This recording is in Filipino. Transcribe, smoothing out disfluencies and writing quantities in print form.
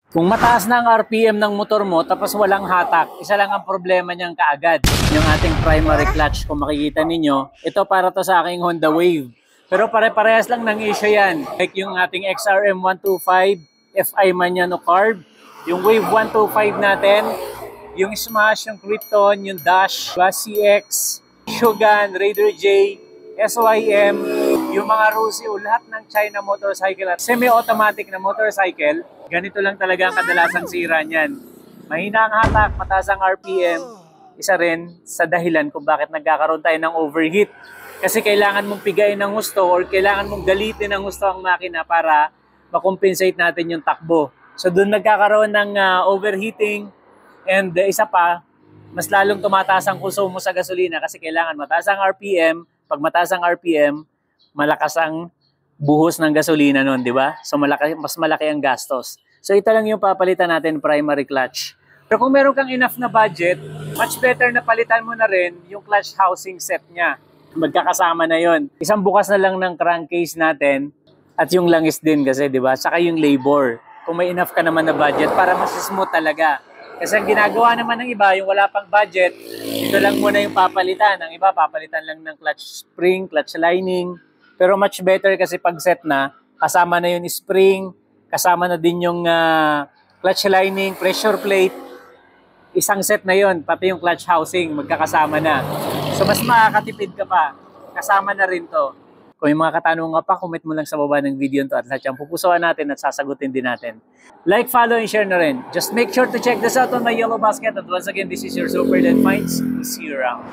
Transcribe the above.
Kung mataas na ang RPM ng motor mo tapos walang hatak, isa lang ang problema niyang kaagad. Yung ating primary clutch, kung makikita ninyo, ito para to sa aking Honda Wave. Pero pare-parehas lang ng issue yan. Like yung ating XRM 125, FI man yan o carb. Yung Wave 125 natin, yung Smash, yung Krypton, yung Dash, CX, Shogun, Raider J, SYM, yung mga Rusio, lahat ng China motorcycle at semi-automatic na motorcycle, ganito lang talaga ang kadalasang sira niyan. Mahina ang hatak, mataas ang RPM, isa rin sa dahilan kung bakit nagkakaroon tayo ng overheat. Kasi kailangan mong pigain ng gusto or kailangan mong galitin ng gusto ang makina para makompensate natin yung takbo. So doon nagkakaroon ng overheating and isa pa, mas lalong tumataas ang konsumo sa gasolina kasi kailangan mataas ang RPM. Pag mataas ang RPM, malakas ang buhos ng gasolina nun, di ba? So mas malaki ang gastos. So ito lang yung papalitan natin, primary clutch. Pero kung meron kang enough na budget, much better na palitan mo na rin yung clutch housing set niya. Magkakasama na yon. Isang bukas na lang ng crankcase natin at yung langis din kasi, di ba? Saka yung labor. Kung may enough ka naman na budget para mas smooth talaga. Kasi ang ginagawa naman ng iba, yung wala pang budget, ito lang muna yung papalitan. Ang iba, papalitan lang ng clutch spring, clutch lining. Pero much better kasi pag set na, kasama na yung spring, kasama na din yung clutch lining, pressure plate. Isang set na yon, pati yung clutch housing, magkakasama na. So mas makakatipid ka pa, kasama na rin to. Kung may mga katanungan pa, comment mo lang sa baba ng video to at lahat yung pupusuan natin at sasagutin din natin. Like, follow, and share na rin. Just make sure to check this out on my yellow basket. And once again, this is your Super Dad Finds. See you around.